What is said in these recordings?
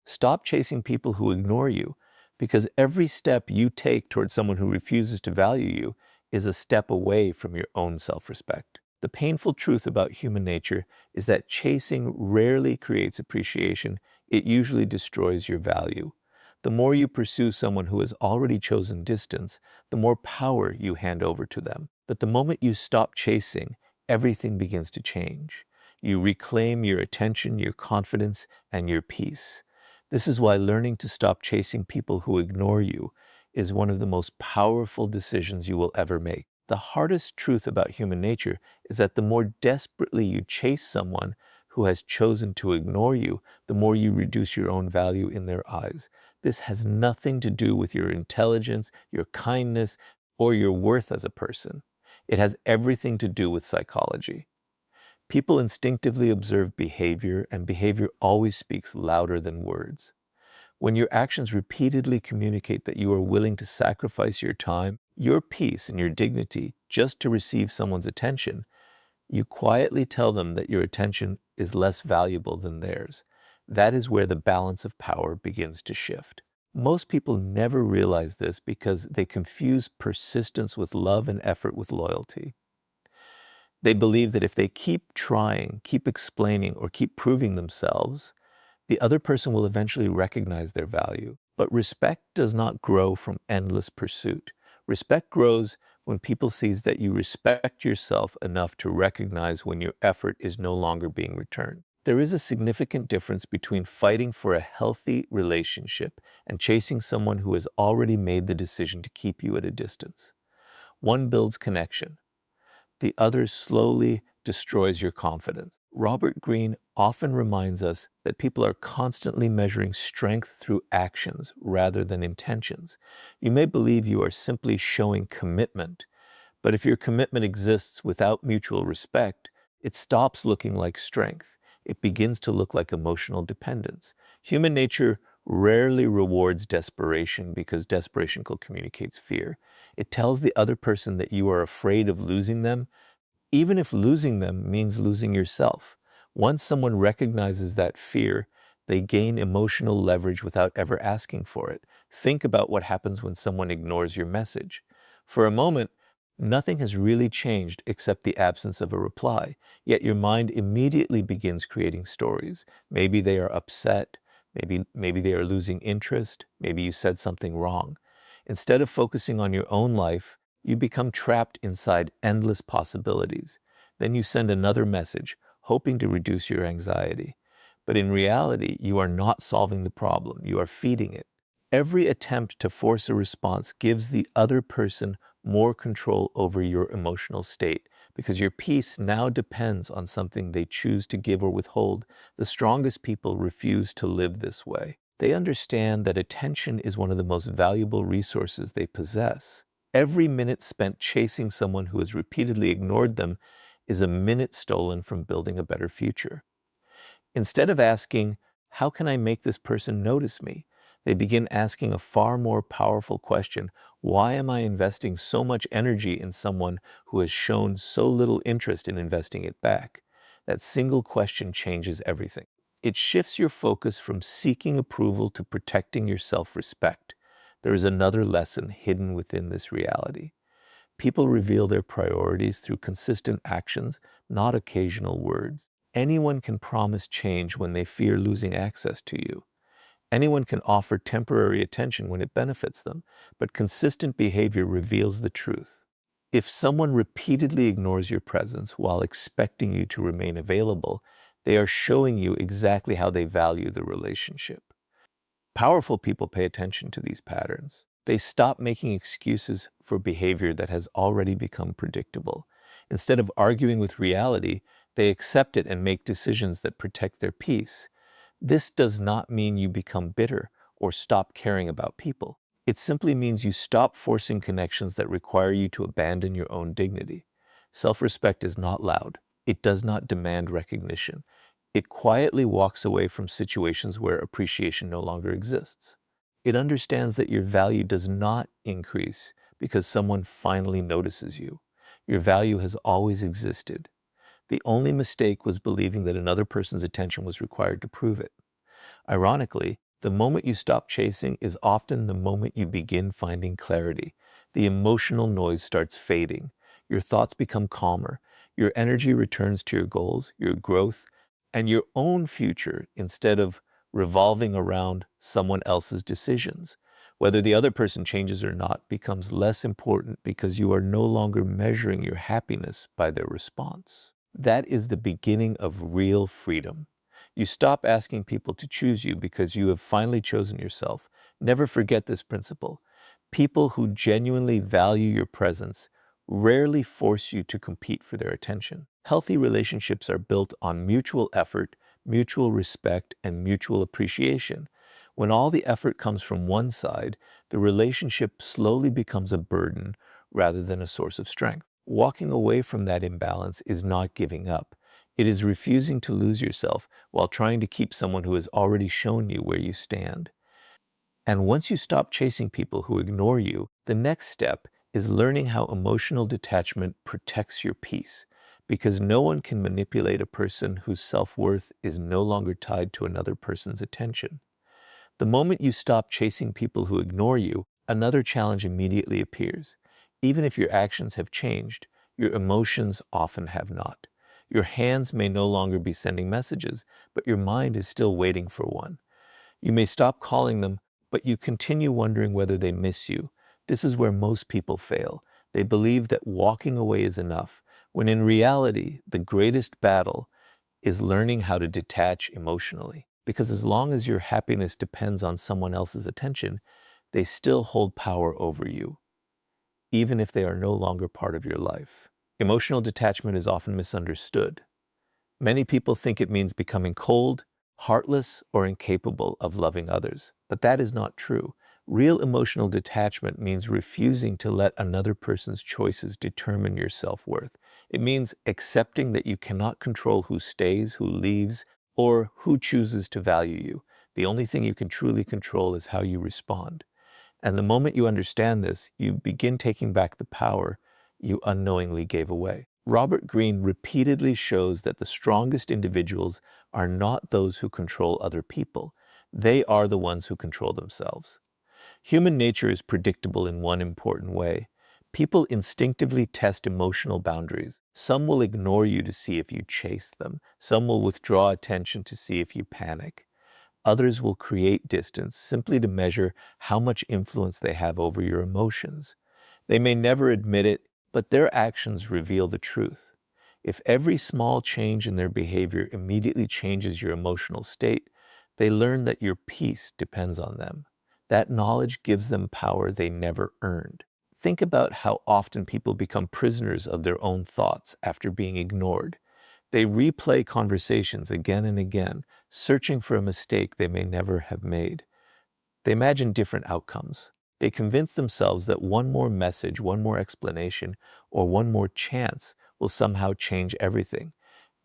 Stop chasing people who ignore you, because every step you take towards someone who refuses to value you is a step away from your own self-respect. The painful truth about human nature is that chasing rarely creates appreciation. It usually destroys your value. The more you pursue someone who has already chosen distance, the more power you hand over to them. But the moment you stop chasing, everything begins to change. You reclaim your attention, your confidence, and your peace. This is why learning to stop chasing people who ignore you is one of the most powerful decisions you will ever make. The hardest truth about human nature is that the more desperately you chase someone who has chosen to ignore you, the more you reduce your own value in their eyes. This has nothing to do with your intelligence, your kindness, or your worth as a person. It has everything to do with psychology. People instinctively observe behavior, and behavior always speaks louder than words. When your actions repeatedly communicate that you are willing to sacrifice your time, your peace, and your dignity just to receive someone's attention, you quietly tell them that your attention is less valuable than theirs. That is where the balance of power begins to shift. Most people never realize this because they confuse persistence with love and effort with loyalty. They believe that if they keep trying, keep explaining, or keep proving themselves, the other person will eventually recognize their value. But respect does not grow from endless pursuit. Respect grows when people see that you respect yourself enough to recognize when your effort is no longer being returned. There is a significant difference between fighting for a healthy relationship and chasing someone who has already made the decision to keep you at a distance. One builds connection. The other slowly destroys your confidence. Robert Greene often reminds us that people are constantly measuring strength through actions rather than intentions. You may believe you are simply showing commitment, but if your commitment exists without mutual respect, it stops looking like strength. It begins to look like emotional dependence. Human nature rarely rewards desperation because desperation communicates fear. It tells the other person that you are afraid of losing them, even if losing them means losing yourself. Once someone recognizes that fear, they gain emotional leverage without ever asking for it. Think about what happens when someone ignores your message. For a moment, nothing has really changed except the absence of a reply, yet your mind immediately begins creating stories. Maybe they are upset, maybe they are losing interest, maybe you said something wrong. Instead of focusing on your own life, you become trapped inside endless possibilities. Then you send another message, hoping to reduce your anxiety. But in reality, you are not solving the problem, you are feeding it. Every attempt to force a response gives the other person more control over your emotional state, because your peace now depends on something they choose to give or withhold. The strongest people refuse to live this way. They understand that attention is one of the most valuable resources they possess. Every minute spent chasing someone who has repeatedly ignored them is a minute stolen from building a better future. Instead of asking, "How can I make this person notice me?" they begin asking a far more powerful question: why am I investing so much energy in someone who has shown so little interest in investing it back? That single question changes everything. It shifts your focus from seeking approval to protecting your self-respect. There is another lesson hidden within this reality. People reveal their priorities through consistent actions, not occasional words. Anyone can promise change when they fear losing access to you. Anyone can offer temporary attention when it benefits them, but consistent behavior reveals the truth. If someone repeatedly ignores your presence while expecting you to remain available, they are showing you exactly how they value the relationship. Powerful people pay attention to these patterns. They stop making excuses for behavior that has already become predictable. Instead of arguing with reality, they accept it and make decisions that protect their peace. This does not mean you become bitter or stop caring about people. It simply means you stop forcing connections that require you to abandon your own dignity. Self-respect is not loud. It does not demand recognition. It quietly walks away from situations where appreciation no longer exists. It understands that your value does not increase because someone finally notices you. Your value has always existed. The only mistake was believing that another person's attention was required to prove it. Ironically, The moment you stop chasing is often the moment you begin finding clarity. The emotional noise starts fading. Your thoughts become calmer. Your energy returns to your goals, your growth, and your own future instead of revolving around someone else's decisions. Whether the other person changes or not becomes less important because you are no longer measuring your happiness by their response. That is the beginning of real freedom. You stop asking people to choose you because you have finally chosen yourself. Never forget this principle. People who genuinely value your presence rarely force you to compete for their attention. Healthy relationships are built on mutual effort, mutual respect, and mutual appreciation. When all the effort comes from one side, the relationship slowly becomes a burden rather than a source of strength. Walking away from that imbalance is not giving up. It is refusing to lose yourself while trying to keep someone who has already shown you where you stand. And once you stop chasing people who ignore you, the next step is learning how emotional detachment protects your peace. Because no one can manipulate a person whose self-worth is no longer tied to another person's attention. The moment you stop chasing people who ignore you, another challenge immediately appears. Even if your actions have changed, your emotions often have not. Your hands may no longer be sending messages, but your mind is still waiting for one. You may stop calling them, but you continue wondering whether they miss you. This is where most people fail. They believe that walking away is enough, when in reality, the greatest battle is learning how to detach emotionally. Because as long as your happiness depends on someone else's attention, they still hold power over you, even if they are no longer part of your life. Emotional detachment is often misunderstood. Many people think it means becoming cold, heartless, or incapable of loving others. But that is not true. Real emotional detachment means refusing to let another person's choices determine your self-worth. It means accepting that you cannot control who stays, who leaves, or who chooses to value you. The only thing you can truly control is how you respond. And the moment you understand this, you begin taking back the power you unknowingly gave away. Robert Greene repeatedly shows that the strongest individuals are not those who control other people. They are the ones who control themselves. Human nature is predictable in one important way. People instinctively test emotional boundaries. Some will ignore you to see if you chase them. Some will withdraw attention to see if you panic. Others will create distance simply to measure how much influence they have over your emotions. They may never admit it, but their actions reveal the truth. If every small change in their behavior immediately changes your emotional state, they learn that your peace depends on them. That knowledge gives them power they never earned. Think about how often people become prisoners of their own thoughts after being ignored. They replay conversations again and again, searching for a mistake they may never have made. They imagine different outcomes. They convince themselves that one more message, one more explanation, or one more chance will somehow change everything.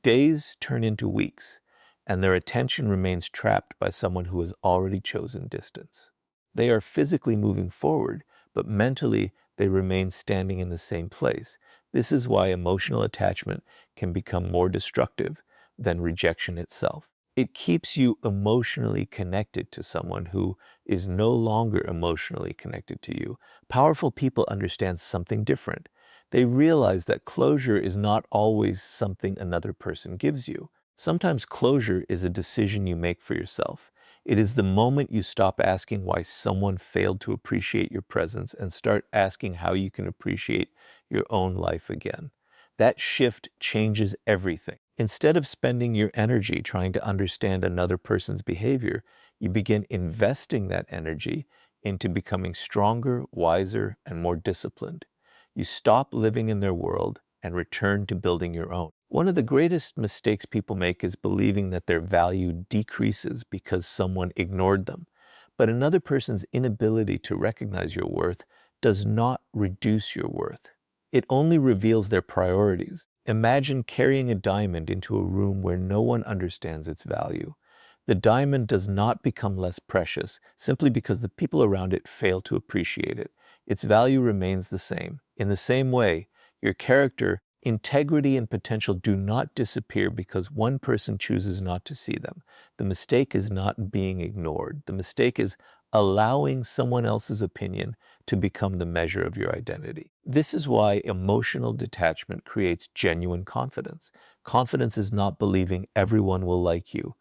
Days turn into weeks, and their attention remains trapped by someone who has already chosen distance. They are physically moving forward, but mentally they remain standing in the same place. This is why emotional attachment can become more destructive than rejection itself. It keeps you emotionally connected to someone who is no longer emotionally connected to you. Powerful people understand something different. They realize that closure is not always something another person gives you. Sometimes closure is a decision you make for yourself. It is the moment you stop asking why someone failed to appreciate your presence and start asking how you can appreciate your own life again. That shift changes everything. Instead of spending your energy trying to understand another person's behavior, you begin investing that energy into becoming stronger, wiser, and more disciplined. You stop living in their world and return to building your own. One of the greatest mistakes people make is believing that their value decreases because someone ignored them. But another person's inability to recognize your worth does not reduce your worth. It only reveals their priorities. Imagine carrying a diamond into a room where no one understands its value. The diamond does not become less precious simply because the people around it fail to appreciate it. Its value remains the same. In the same way, your character Integrity and potential do not disappear because one person chooses not to see them. The mistake is not being ignored. The mistake is allowing someone else's opinion to become the measure of your identity. This is why emotional detachment creates genuine confidence. Confidence is not believing everyone will like you.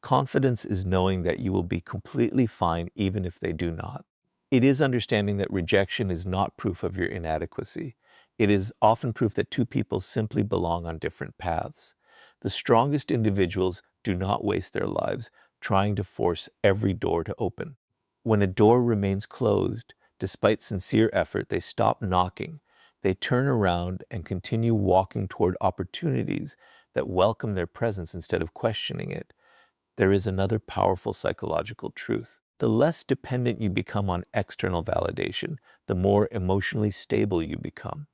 Confidence is knowing that you will be completely fine even if they do not. It is understanding that rejection is not proof of your inadequacy. It is often proof that two people simply belong on different paths. The strongest individuals do not waste their lives trying to force every door to open. When a door remains closed, despite sincere effort, they stop knocking. They turn around and continue walking toward opportunities that welcome their presence instead of questioning it. There is another powerful psychological truth. The less dependent you become on external validation, the more emotionally stable you become.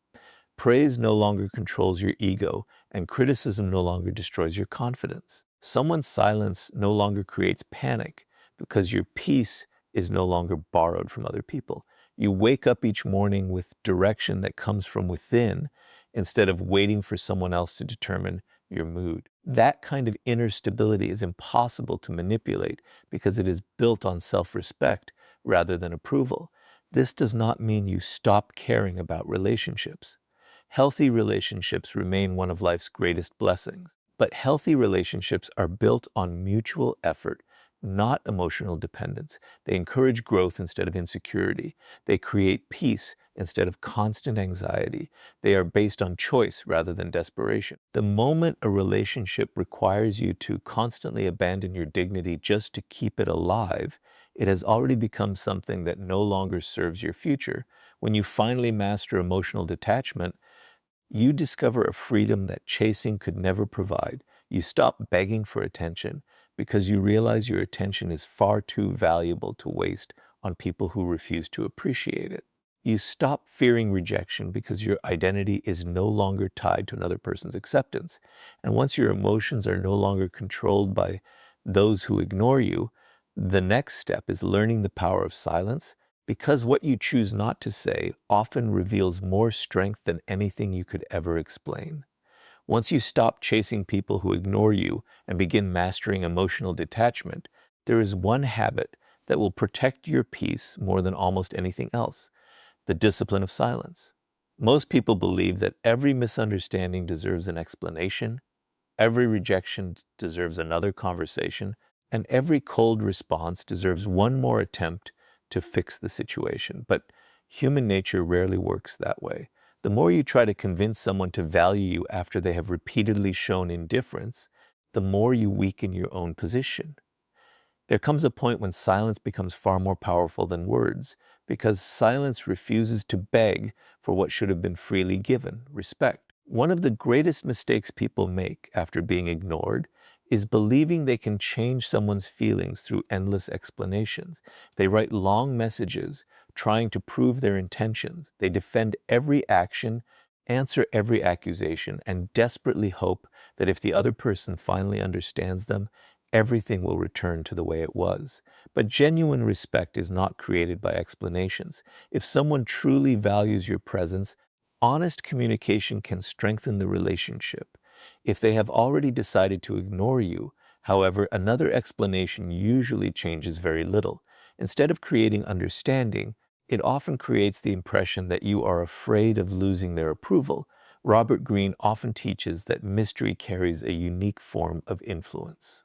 Praise no longer controls your ego, and criticism no longer destroys your confidence. Someone's silence no longer creates panic because your peace is no longer borrowed from other people. You wake up each morning with direction that comes from within instead of waiting for someone else to determine your mood. That kind of inner stability is impossible to manipulate because it is built on self-respect rather than approval. This does not mean you stop caring about relationships. Healthy relationships remain one of life's greatest blessings. But healthy relationships are built on mutual effort, not emotional dependence. They encourage growth instead of insecurity. They create peace instead of constant anxiety. They are based on choice rather than desperation. The moment a relationship requires you to constantly abandon your dignity just to keep it alive, it has already become something that no longer serves your future. When you finally master emotional detachment, you discover a freedom that chasing could never provide. You stop begging for attention because you realize your attention is far too valuable to waste on people who refuse to appreciate it. You stop fearing rejection because your identity is no longer tied to another person's acceptance. And once your emotions are no longer controlled by those who ignore you, the next step is learning the power of silence, because what you choose not to say often reveals more strength than anything you could ever explain. Once you stop chasing people who ignore you and begin mastering emotional detachment, there is one habit that will protect your peace more than almost anything else: the discipline of silence. Most people believe that every misunderstanding deserves an explanation, every rejection deserves another conversation, and every cold response deserves one more attempt to fix the situation. But human nature rarely works that way. The more you try to convince someone to value you after they have repeatedly shown indifference, the more you weaken your own position. There comes a point when silence becomes far more powerful than words, because silence refuses to beg for what should have been freely given: respect. One of the greatest mistakes people make after being ignored is believing they can change someone's feelings through endless explanations. They write long messages trying to prove their intentions. They defend every action, answer every accusation, and desperately hope that if the other person finally understands them, everything will return to the way it was. But genuine respect is not created by explanations. If someone truly values your presence, honest communication can strengthen the relationship. If they have already decided to ignore you, however, another explanation usually changes very little. Instead of creating understanding, it often creates the impression that you are afraid of losing their approval. Robert Greene often teaches that mystery carries a unique form of influence.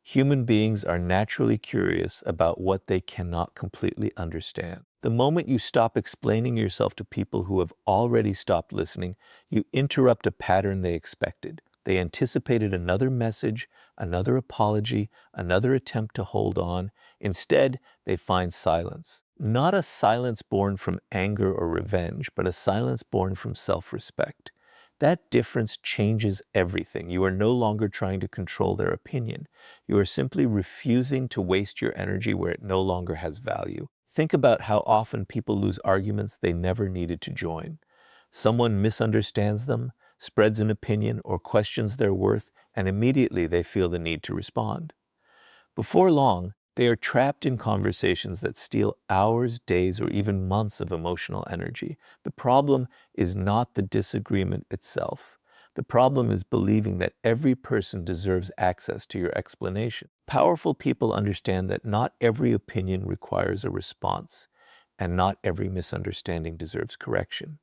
Human beings are naturally curious about what they cannot completely understand. The moment you stop explaining yourself to people who have already stopped listening, you interrupt a pattern they expected. They anticipated another message, another apology, another attempt to hold on. Instead, they find silence. Not a silence born from anger or revenge, but a silence born from self-respect. That difference changes everything. You are no longer trying to control their opinion. You are simply refusing to waste your energy where it no longer has value. Think about how often people lose arguments they never needed to join. Someone misunderstands them, spreads an opinion, or questions their worth, and immediately they feel the need to respond. Before long, They are trapped in conversations that steal hours, days, or even months of emotional energy. The problem is not the disagreement itself. The problem is believing that every person deserves access to your explanation. Powerful people understand that not every opinion requires a response, and not every misunderstanding deserves correction.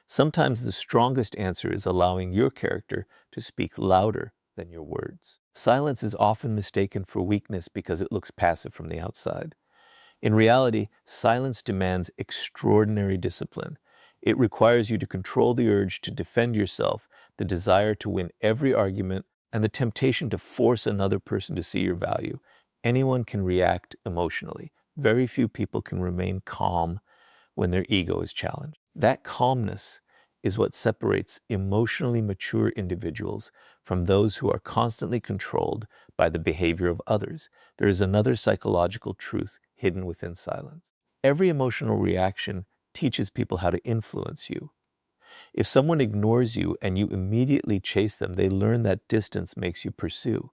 Sometimes the strongest answer is allowing your character to speak louder than your words. Silence is often mistaken for weakness because it looks passive from the outside. In reality, silence demands extraordinary discipline. It requires you to control the urge to defend yourself, the desire to win every argument, and the temptation to force another person to see your value. Anyone can react emotionally. Very few people can remain calm when their ego is challenged. That calmness is what separates emotionally mature individuals from those who are constantly controlled by the behavior of others. There is another psychological truth hidden within silence. Every emotional reaction teaches people how to influence you. If someone ignores you and you immediately chase them, they learn that distance makes you pursue.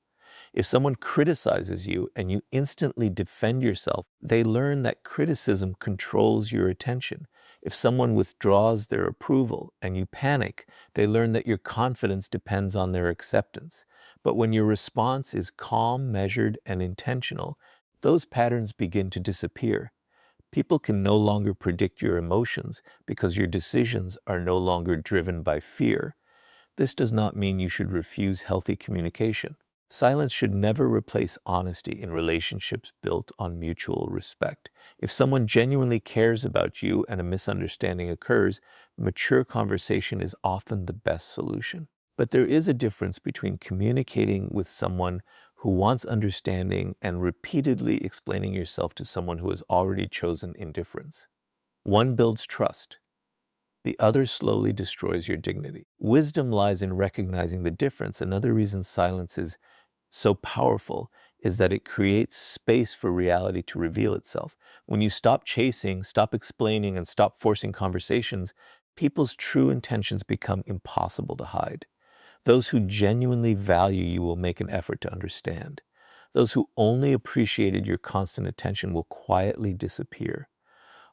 If someone criticizes you and you instantly defend yourself, they learn that criticism controls your attention. If someone withdraws their approval and you panic, they learn that your confidence depends on their acceptance. But when your response is calm, measured, and intentional, those patterns begin to disappear. People can no longer predict your emotions because your decisions are no longer driven by fear. This does not mean you should refuse healthy communication. Silence should never replace honesty in relationships built on mutual respect. If someone genuinely cares about you and a misunderstanding occurs, mature conversation is often the best solution. But there is a difference between communicating with someone who wants understanding and repeatedly explaining yourself to someone who has already chosen indifference. One builds trust. The other slowly destroys your dignity. Wisdom lies in recognizing the difference. Another reason silence is so powerful is that it creates space for reality to reveal itself. When you stop chasing, stop explaining, and stop forcing conversations, people's true intentions become impossible to hide. Those who genuinely value you will make an effort to understand. Those who only appreciated your constant attention will quietly disappear.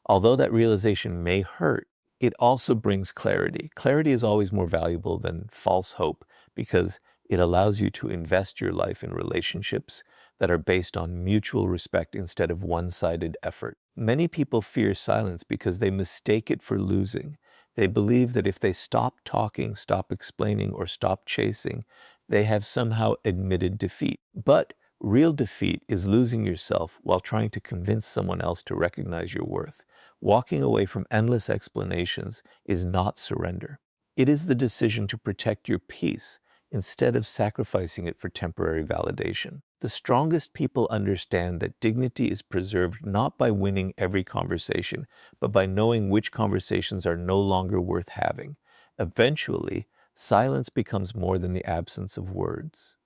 Although that realization may hurt, it also brings clarity. Clarity is always more valuable than false hope because it allows you to invest your life in relationships that are based on mutual respect instead of one-sided effort. Many people fear silence because they mistake it for losing. They believe that if they stop talking, stop explaining, or stop chasing, they have somehow admitted defeat. But real defeat is losing yourself while trying to convince someone else to recognize your worth. Walking away from endless explanations is not surrender. It is the decision to protect your peace instead of sacrificing it for temporary validation. The strongest people understand that dignity is preserved not by winning every conversation, but by knowing which conversations are no longer worth having. Eventually, silence becomes more than the absence of words.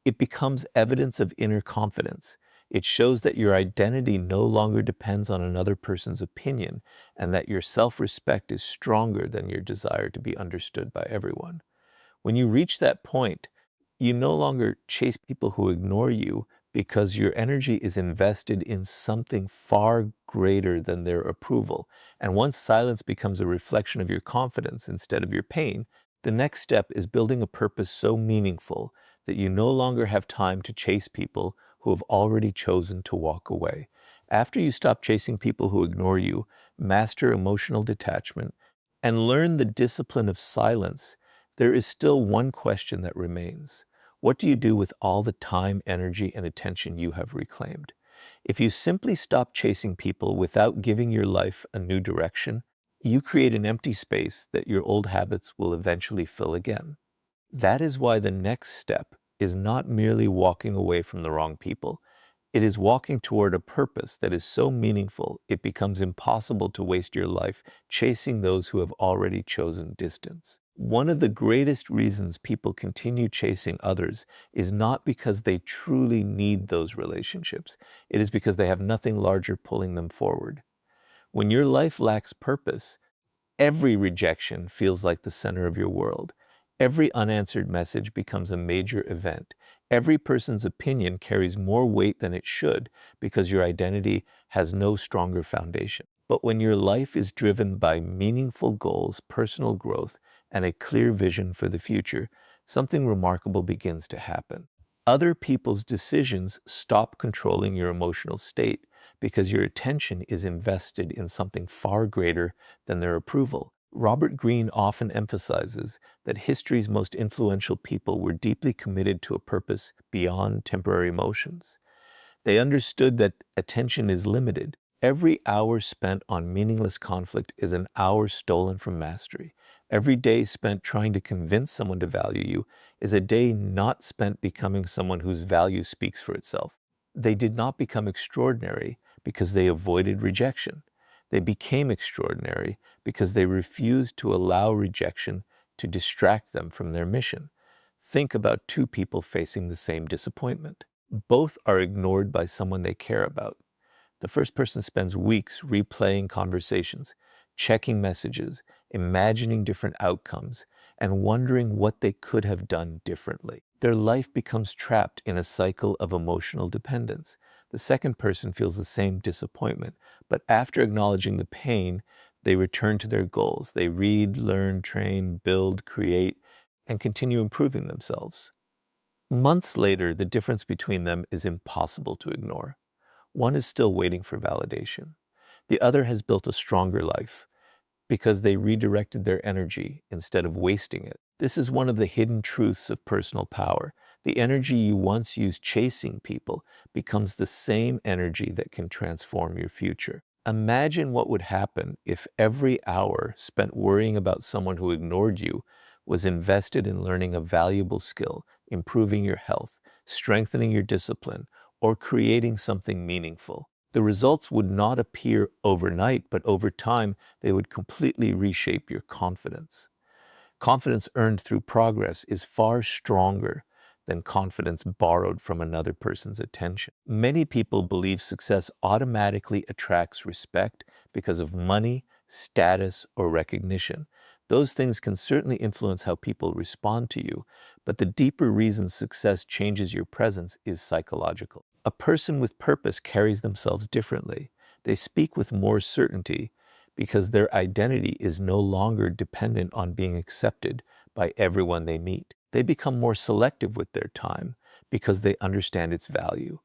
It becomes evidence of inner confidence. It shows that your identity no longer depends on another person's opinion and that your self-respect is stronger than your desire to be understood by everyone. When you reach that point, you no longer chase people who ignore you because your energy is invested in something far greater than their approval. And once silence becomes a reflection of your confidence instead of your pain, the next step is building a purpose so meaningful that you no longer have time to chase people who have already chosen to walk away. After you stop chasing people who ignore you, master emotional detachment, and learn the discipline of silence, there is still one question that remains. What do you do with all the time, energy, and attention you have reclaimed? If you simply stop chasing people without giving your life a new direction, you create an empty space that your old habits will eventually fill again. That is why the next step is not merely walking away from the wrong people. It is walking toward a purpose that is so meaningful it becomes impossible to waste your life chasing those who have already chosen distance. One of the greatest reasons people continue chasing others is not because they truly need those relationships. It is because they have nothing larger pulling them forward. When your life lacks purpose, every rejection feels like the center of your world. Every unanswered message becomes a major event. Every person's opinion carries more weight than it should because your identity has no stronger foundation. But when your life is driven by meaningful goals, personal growth, and a clear vision for the future, something remarkable begins to happen. Other people's decisions stop controlling your emotional state because your attention is invested in something far greater than their approval. Robert Greene often emphasizes that history's most influential people were deeply committed to a purpose beyond temporary emotions. They understood that attention is limited. Every hour spent on meaningless conflict is an hour stolen from mastery. Every day spent trying to convince someone to value you is a day not spent becoming someone whose value speaks for itself. They did not become extraordinary because they avoided rejection. They became extraordinary because they refused to allow rejection to distract them from their mission. Think about two people facing the same disappointment. Both are ignored by someone they care about. The first person spends weeks replaying conversations, checking messages, imagining different outcomes, and wondering what they could have done differently. Their life becomes trapped in a cycle of emotional dependence. The second person feels the same disappointment, but after acknowledging the pain, they return to their goals. They read, learn, train, build, create, and continue improving themselves. Months later, the difference between them is impossible to ignore. One is still waiting for validation. The other has built a stronger life because they redirected their energy instead of wasting it. This is one of the hidden truths of personal power. The energy you once used chasing people becomes the same energy that can transform your future. Imagine what would happen if every hour spent worrying about someone who ignored you was invested in learning a valuable skill, improving your health, strengthening your discipline, or creating something meaningful. The results would not appear overnight, but over time, they would completely reshape your confidence. Confidence earned through progress is far stronger than confidence borrowed from another person's attention. Many people believe success automatically attracts respect because of money, status, or recognition. Those things can certainly influence how people respond to you, but the deeper reason success changes your presence is psychological. A person with purpose carries themselves differently. They speak with more certainty because their identity is no longer dependent on being accepted by everyone they meet. They become more selective with their time because they understand its value.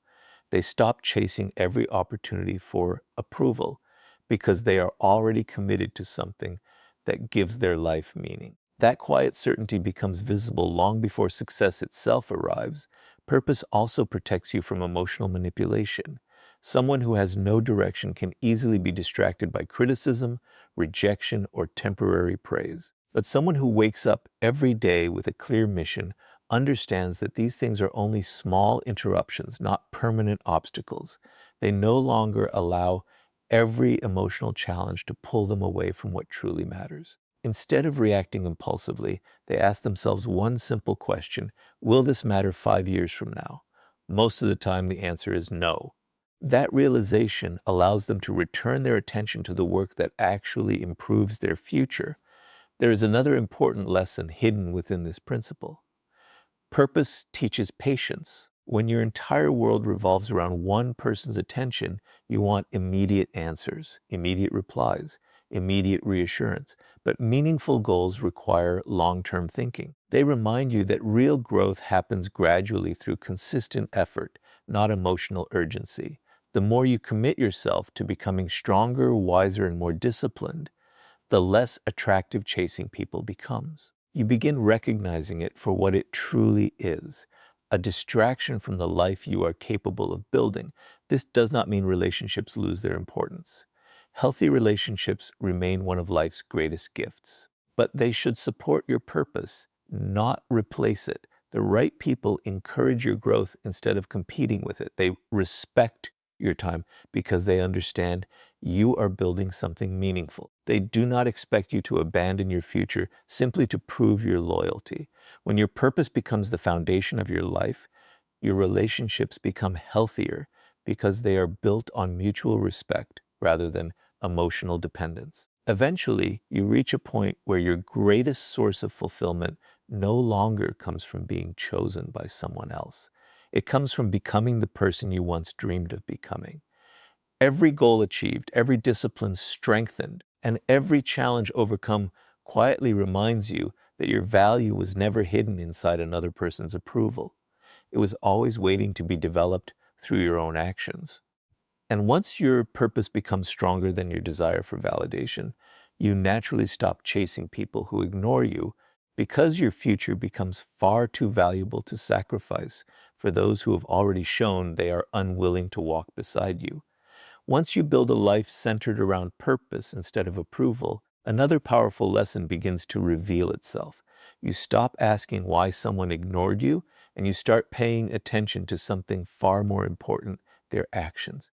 They stop chasing every opportunity for approval because they are already committed to something that gives their life meaning. That quiet certainty becomes visible long before success itself arrives. Purpose also protects you from emotional manipulation. Someone who has no direction can easily be distracted by criticism, rejection, or temporary praise. But someone who wakes up every day with a clear mission understands that these things are only small interruptions, not permanent obstacles. They no longer allow every emotional challenge to pull them away from what truly matters. Instead of reacting impulsively, they ask themselves one simple question: will this matter 5 years from now? Most of the time, the answer is no. That realization allows them to return their attention to the work that actually improves their future. There is another important lesson hidden within this principle. Purpose teaches patience. When your entire world revolves around one person's attention, you want immediate answers, immediate replies, immediate reassurance. But meaningful goals require long-term thinking. They remind you that real growth happens gradually through consistent effort, not emotional urgency. The more you commit yourself to becoming stronger, wiser, and more disciplined, the less attractive chasing people becomes. You begin recognizing it for what it truly is, a distraction from the life you are capable of building. This does not mean relationships lose their importance. Healthy relationships remain one of life's greatest gifts, but they should support your purpose, not replace it. The right people encourage your growth instead of competing with it. They respect your time because they understand you are building something meaningful. They do not expect you to abandon your future simply to prove your loyalty. When your purpose becomes the foundation of your life, your relationships become healthier because they are built on mutual respect rather than emotional dependence. Eventually, you reach a point where your greatest source of fulfillment no longer comes from being chosen by someone else. It comes from becoming the person you once dreamed of becoming. Every goal achieved, every discipline strengthened, and every challenge overcome quietly reminds you that your value was never hidden inside another person's approval. It was always waiting to be developed through your own actions. And once your purpose becomes stronger than your desire for validation, you naturally stop chasing people who ignore you because your future becomes far too valuable to sacrifice for those who have already shown they are unwilling to walk beside you. Once you build a life centered around purpose instead of approval, another powerful lesson begins to reveal itself. You stop asking why someone ignored you, and you start paying attention to something far more important: their actions.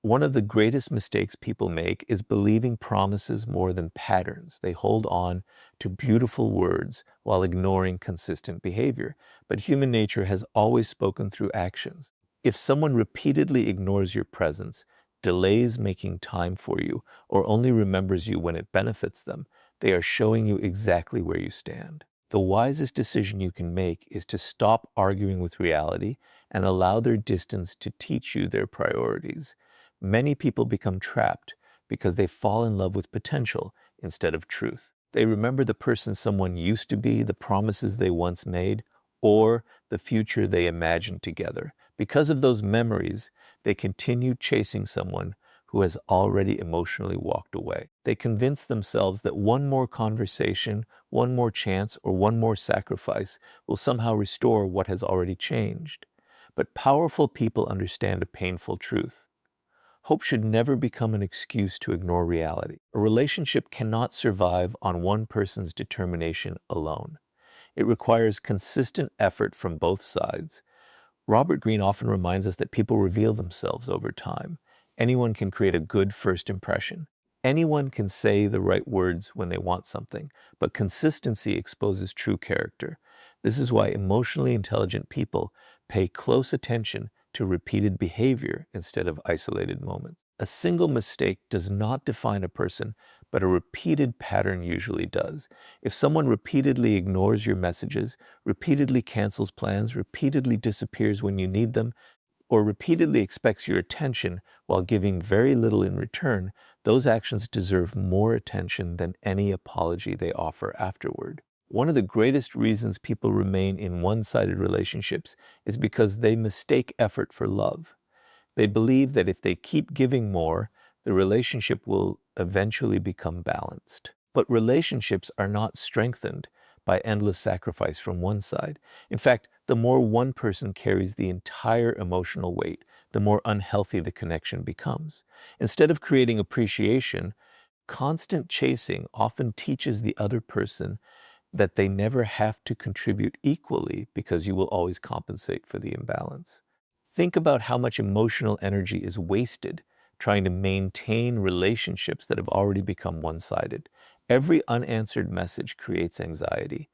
One of the greatest mistakes people make is believing promises more than patterns. They hold on to beautiful words while ignoring consistent behavior. But human nature has always spoken through actions. If someone repeatedly ignores your presence, delays making time for you, or only remembers you when it benefits them, they are showing you exactly where you stand. The wisest decision you can make is to stop arguing with reality and allow their distance to teach you their priorities. Many people become trapped because they fall in love with potential instead of truth. They remember the person someone used to be, the promises they once made, or the future they imagined together. Because of those memories, they continue chasing someone who has already emotionally walked away. They convince themselves that one more conversation, one more chance, or one more sacrifice will somehow restore what has already changed. But powerful people understand a painful truth. Hope should never become an excuse to ignore reality. A relationship cannot survive on one person's determination alone. It requires consistent effort from both sides. Robert Greene often reminds us that people reveal themselves over time. Anyone can create a good first impression. Anyone can say the right words when they want something, but consistency exposes true character. This is why emotionally intelligent people pay close attention to repeated behavior instead of isolated moments. A single mistake does not define a person, but a repeated pattern usually does. If someone repeatedly ignores your messages, repeatedly cancels plans, repeatedly disappears when you need them, or repeatedly expects your attention while giving very little in return, those actions deserve more attention than any apology they offer afterward. One of the greatest reasons people remain in one-sided relationships is because they mistake effort for love. They believe that if they keep giving more, the relationship will eventually become balanced. But relationships are not strengthened by endless sacrifice from one side. In fact, the more one person carries the entire emotional weight, the more unhealthy the connection becomes. Instead of creating appreciation, constant chasing often teaches the other person that they never have to contribute equally because you will always compensate for the imbalance. Think about how much emotional energy is wasted trying to maintain relationships that have already become one-sided. Every unanswered message creates anxiety.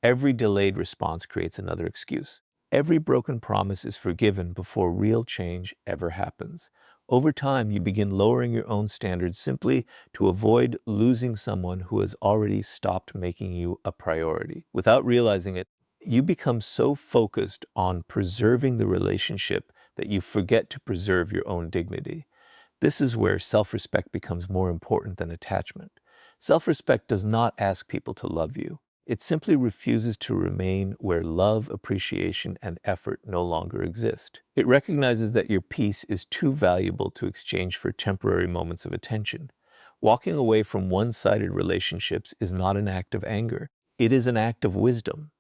Every delayed response creates another excuse. Every broken promise is forgiven before real change ever happens. Over time, you begin lowering your own standards simply to avoid losing someone who has already stopped making you a priority. Without realizing it, you become so focused on preserving the relationship that you forget to preserve your own dignity. This is where self-respect becomes more important than attachment. Self-respect does not ask people to love you. It simply refuses to remain where love, appreciation, and effort no longer exist. It recognizes that your peace is too valuable to exchange for temporary moments of attention. Walking away from one-sided relationships is not an act of anger. It is an act of wisdom.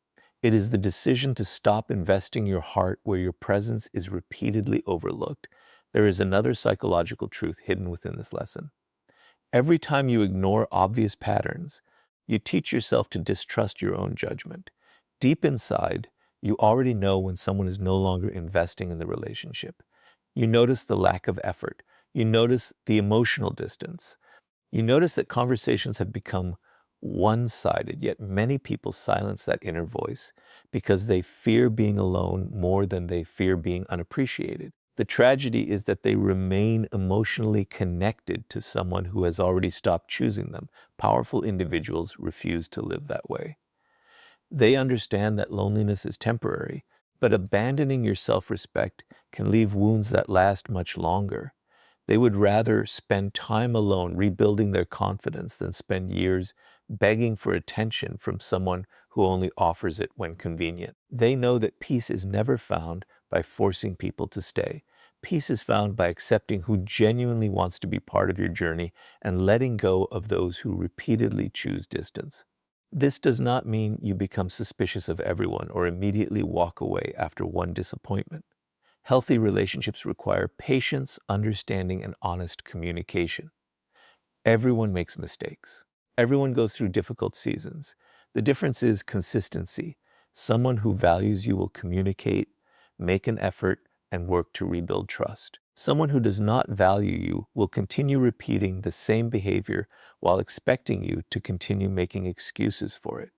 It is the decision to stop investing your heart where your presence is repeatedly overlooked. There is another psychological truth hidden within this lesson. Every time you ignore obvious patterns, you teach yourself to distrust your own judgment. Deep inside, you already know when someone is no longer investing in the relationship. You notice the lack of effort. You notice the emotional distance. You notice that conversations have become one-sided, yet many people silence that inner voice because they fear being alone more than they fear being unappreciated. The tragedy is that they remain emotionally connected to someone who has already stopped choosing them. Powerful individuals refuse to live that way. They understand that loneliness is temporary, But abandoning your self-respect can leave wounds that last much longer. They would rather spend time alone rebuilding their confidence than spend years begging for attention from someone who only offers it when convenient. They know that peace is never found by forcing people to stay. Peace is found by accepting who genuinely wants to be part of your journey and letting go of those who repeatedly choose distance. This does not mean you become suspicious of everyone or immediately walk away after one disappointment. Healthy relationships require patience, understanding, and honest communication. Everyone makes mistakes. Everyone goes through difficult seasons. The difference is consistency. Someone who values you will communicate, make an effort, and work to rebuild trust. Someone who does not value you will continue repeating the same behavior while expecting you to continue making excuses for it.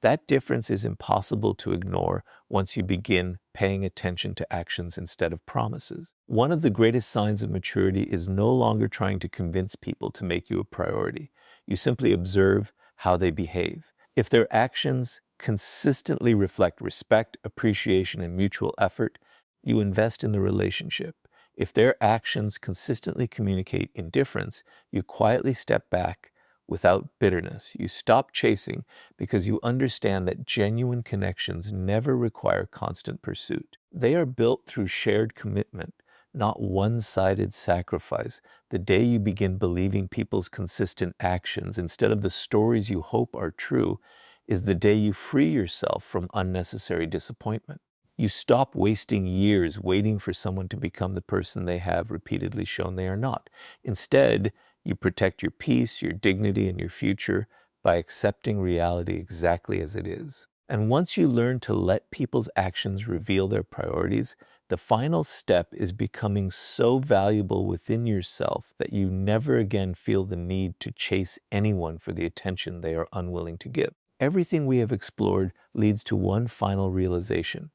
That difference is impossible to ignore once you begin paying attention to actions instead of promises. One of the greatest signs of maturity is no longer trying to convince people to make you a priority. You simply observe how they behave. If their actions consistently reflect respect, appreciation, and mutual effort, you invest in the relationship. If their actions consistently communicate indifference, you quietly step back without bitterness. You stop chasing because you understand that genuine connections never require constant pursuit. They are built through shared commitment, not one-sided sacrifice. The day you begin believing people's consistent actions instead of the stories you hope are true is the day you free yourself from unnecessary disappointment. You stop wasting years waiting for someone to become the person they have repeatedly shown they are not. Instead, you protect your peace, your dignity, and your future by accepting reality exactly as it is. And once you learn to let people's actions reveal their priorities, the final step is becoming so valuable within yourself that you never again feel the need to chase anyone for the attention they are unwilling to give. Everything we have explored leads to one final realization.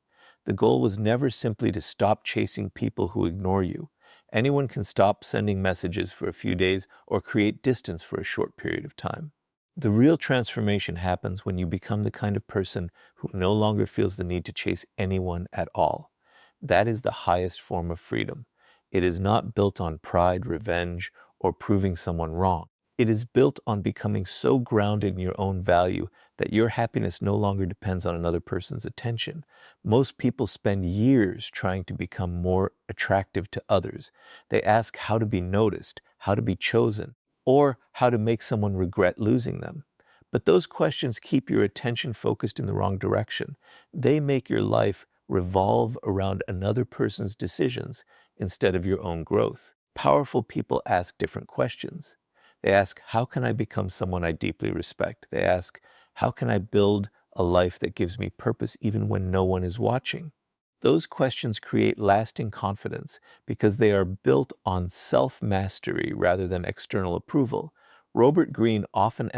The goal was never simply to stop chasing people who ignore you. Anyone can stop sending messages for a few days or create distance for a short period of time. The real transformation happens when you become the kind of person who no longer feels the need to chase anyone at all. That is the highest form of freedom. It is not built on pride, revenge, or proving someone wrong. It is built on becoming so grounded in your own value that your happiness no longer depends on another person's attention. Most people spend years trying to become more attractive to others. They ask how to be noticed, how to be chosen, or how to make someone regret losing them. But those questions keep your attention focused in the wrong direction. They make your life revolve around another person's decisions instead of your own growth. Powerful people ask different questions. They ask, how can I become someone I deeply respect? They ask, how can I build a life that gives me purpose even when no one is watching? Those questions create lasting confidence because they are built on self-mastery rather than external approval. Robert Greene often